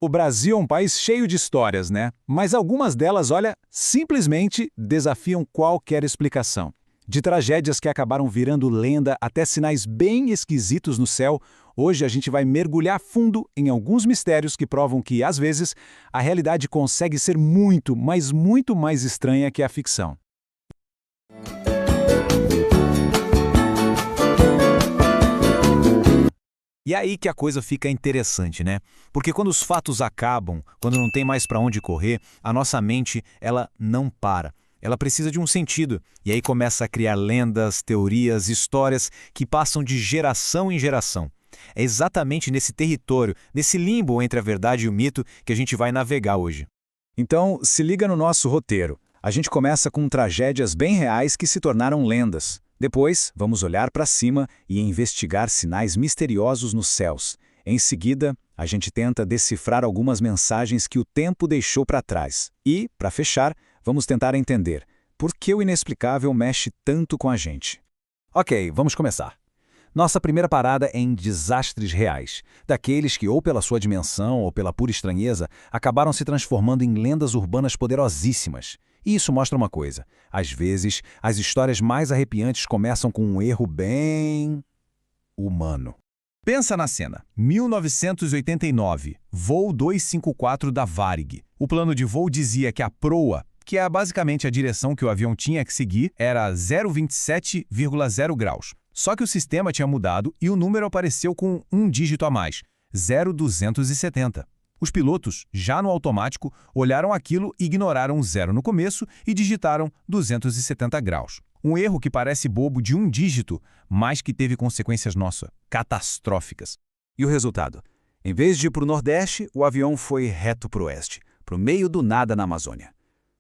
O Brasil é um país cheio de histórias, né? Mas algumas delas, olha, simplesmente desafiam qualquer explicação. De tragédias que acabaram virando lenda até sinais bem esquisitos no céu, hoje a gente vai mergulhar fundo em alguns mistérios que provam que, às vezes, a realidade consegue ser muito, mas muito mais estranha que a ficção. E aí que a coisa fica interessante, né? Porque quando os fatos acabam, quando não tem mais para onde correr, a nossa mente, ela não para. Ela precisa de um sentido. E aí começa a criar lendas, teorias, histórias que passam de geração em geração. É exatamente nesse território, nesse limbo entre a verdade e o mito, que a gente vai navegar hoje. Então, se liga no nosso roteiro. A gente começa com tragédias bem reais que se tornaram lendas. Depois, vamos olhar para cima e investigar sinais misteriosos nos céus. Em seguida, a gente tenta decifrar algumas mensagens que o tempo deixou para trás. E, para fechar, vamos tentar entender por que o inexplicável mexe tanto com a gente. Ok, vamos começar. Nossa primeira parada é em desastres reais, daqueles que, ou pela sua dimensão ou pela pura estranheza, acabaram se transformando em lendas urbanas poderosíssimas. E isso mostra uma coisa: às vezes, as histórias mais arrepiantes começam com um erro bem humano. Pensa na cena. 1989, voo 254 da Varig. O plano de voo dizia que a proa, que é basicamente a direção que o avião tinha que seguir, era 027,0 graus. Só que o sistema tinha mudado e o número apareceu com um dígito a mais, 0,270. Os pilotos, já no automático, olharam aquilo, ignoraram o zero no começo e digitaram 270 graus. Um erro que parece bobo de um dígito, mas que teve consequências, catastróficas. E o resultado? Em vez de ir para o Nordeste, o avião foi reto para o Oeste, para o meio do nada na Amazônia.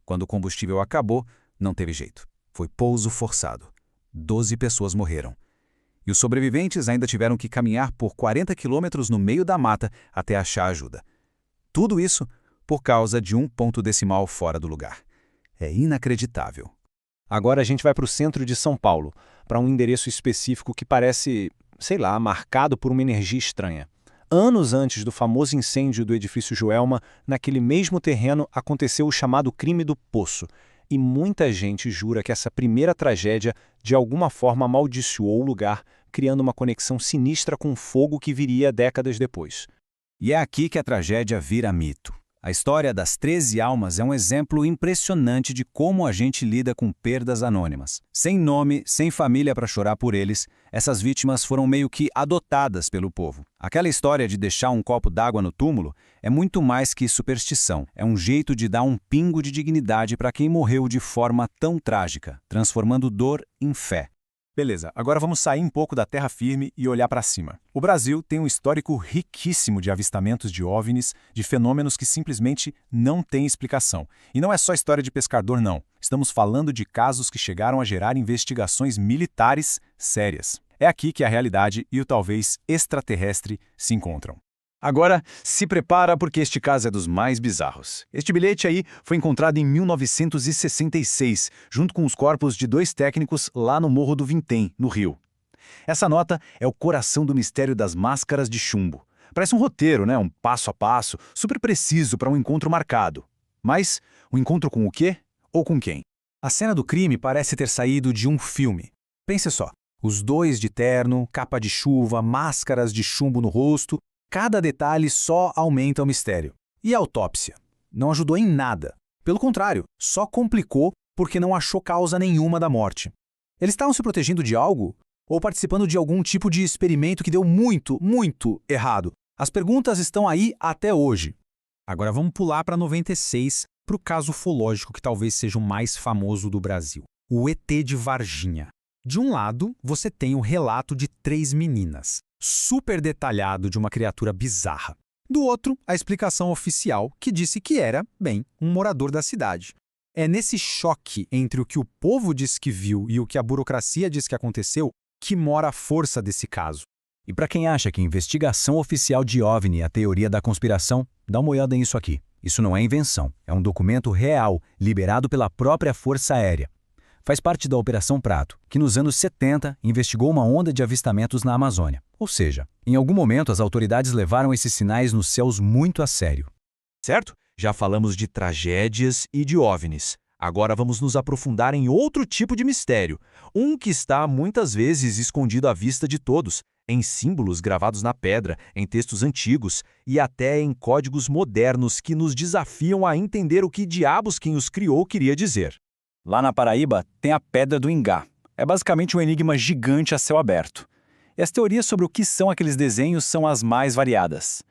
Quando o combustível acabou, não teve jeito. Foi pouso forçado. 12 pessoas morreram. E os sobreviventes ainda tiveram que caminhar por 40 quilômetros no meio da mata até achar ajuda. Tudo isso por causa de um ponto decimal fora do lugar. É inacreditável. Agora a gente vai para o centro de São Paulo, para um endereço específico que parece, sei lá, marcado por uma energia estranha. Anos antes do famoso incêndio do edifício Joelma, naquele mesmo terreno aconteceu o chamado crime do Poço. E muita gente jura que essa primeira tragédia de alguma forma amaldiçoou o lugar, criando uma conexão sinistra com o fogo que viria décadas depois. E é aqui que a tragédia vira mito. A história das 13 almas é um exemplo impressionante de como a gente lida com perdas anônimas. Sem nome, sem família para chorar por eles, essas vítimas foram meio que adotadas pelo povo. Aquela história de deixar um copo d'água no túmulo é muito mais que superstição. É um jeito de dar um pingo de dignidade para quem morreu de forma tão trágica, transformando dor em fé. Beleza, agora vamos sair um pouco da terra firme e olhar para cima. O Brasil tem um histórico riquíssimo de avistamentos de OVNIs, de fenômenos que simplesmente não têm explicação. E não é só história de pescador, não. Estamos falando de casos que chegaram a gerar investigações militares sérias. É aqui que a realidade e o talvez extraterrestre se encontram. Agora, se prepara porque este caso é dos mais bizarros. Este bilhete aí foi encontrado em 1966, junto com os corpos de 2 técnicos lá no Morro do Vintém, no Rio. Essa nota é o coração do mistério das máscaras de chumbo. Parece um roteiro, né? Um passo a passo, super preciso para um encontro marcado. Mas, um encontro com o quê? Ou com quem? A cena do crime parece ter saído de um filme. Pense só, os 2 de terno, capa de chuva, máscaras de chumbo no rosto. Cada detalhe só aumenta o mistério. E a autópsia? Não ajudou em nada. Pelo contrário, só complicou porque não achou causa nenhuma da morte. Eles estavam se protegendo de algo? Ou participando de algum tipo de experimento que deu muito, muito errado? As perguntas estão aí até hoje. Agora vamos pular para 96, para o caso ufológico que talvez seja o mais famoso do Brasil. O ET de Varginha. De um lado, você tem o relato de 3 meninas, super detalhado de uma criatura bizarra. Do outro, a explicação oficial que disse que era, bem, um morador da cidade. É nesse choque entre o que o povo diz que viu e o que a burocracia diz que aconteceu que mora a força desse caso. E para quem acha que investigação oficial de OVNI é a teoria da conspiração, dá uma olhada nisso aqui. Isso não é invenção, é um documento real, liberado pela própria Força Aérea. Faz parte da Operação Prato, que nos anos 70 investigou uma onda de avistamentos na Amazônia. Ou seja, em algum momento as autoridades levaram esses sinais nos céus muito a sério. Certo? Já falamos de tragédias e de OVNIs. Agora vamos nos aprofundar em outro tipo de mistério, um que está muitas vezes escondido à vista de todos, em símbolos gravados na pedra, em textos antigos e até em códigos modernos que nos desafiam a entender o que diabos quem os criou queria dizer. Lá na Paraíba tem a Pedra do Ingá. É basicamente um enigma gigante a céu aberto. E as teorias sobre o que são aqueles desenhos são as mais variadas.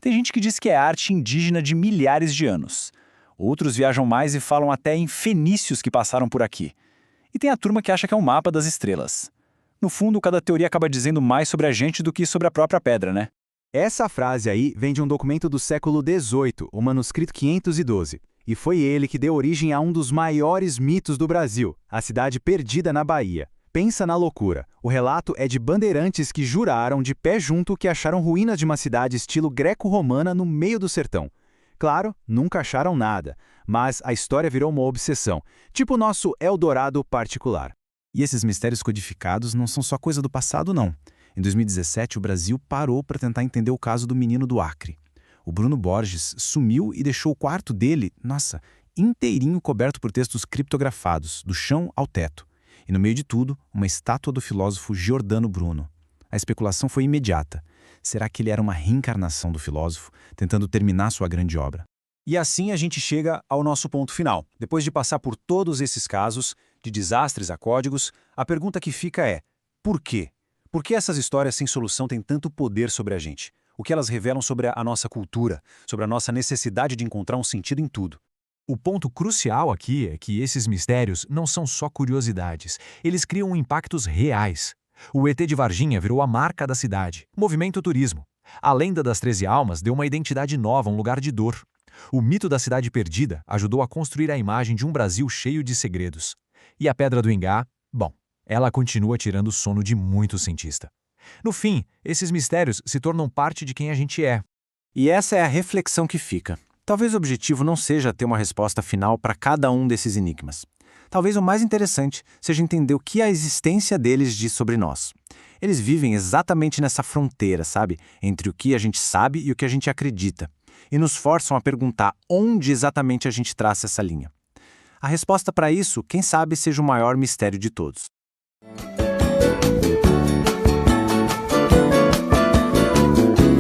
Tem gente que diz que é arte indígena de milhares de anos. Outros viajam mais e falam até em fenícios que passaram por aqui. E tem a turma que acha que é um mapa das estrelas. No fundo, cada teoria acaba dizendo mais sobre a gente do que sobre a própria pedra, né? Essa frase aí vem de um documento do século XVIII, o manuscrito 512. E foi ele que deu origem a um dos maiores mitos do Brasil, a cidade perdida na Bahia. Pensa na loucura. O relato é de bandeirantes que juraram de pé junto que acharam ruínas de uma cidade estilo greco-romana no meio do sertão. Claro, nunca acharam nada, mas a história virou uma obsessão, tipo o nosso Eldorado particular. E esses mistérios codificados não são só coisa do passado, não. Em 2017, o Brasil parou para tentar entender o caso do menino do Acre. O Bruno Borges sumiu e deixou o quarto dele, inteirinho coberto por textos criptografados, do chão ao teto. E no meio de tudo, uma estátua do filósofo Giordano Bruno. A especulação foi imediata. Será que ele era uma reencarnação do filósofo, tentando terminar sua grande obra? E assim a gente chega ao nosso ponto final. Depois de passar por todos esses casos, de desastres a códigos, a pergunta que fica é: por quê? Por que essas histórias sem solução têm tanto poder sobre a gente? O que elas revelam sobre a nossa cultura, sobre a nossa necessidade de encontrar um sentido em tudo? O ponto crucial aqui é que esses mistérios não são só curiosidades, eles criam impactos reais. O ET de Varginha virou a marca da cidade, movimento turismo. A lenda das 13 almas deu uma identidade nova, um lugar de dor. O mito da cidade perdida ajudou a construir a imagem de um Brasil cheio de segredos. E a Pedra do Ingá, bom, ela continua tirando o sono de muito cientista. No fim, esses mistérios se tornam parte de quem a gente é. E essa é a reflexão que fica. Talvez o objetivo não seja ter uma resposta final para cada um desses enigmas. Talvez o mais interessante seja entender o que a existência deles diz sobre nós. Eles vivem exatamente nessa fronteira, sabe? Entre o que a gente sabe e o que a gente acredita. E nos forçam a perguntar onde exatamente a gente traça essa linha. A resposta para isso, quem sabe, seja o maior mistério de todos.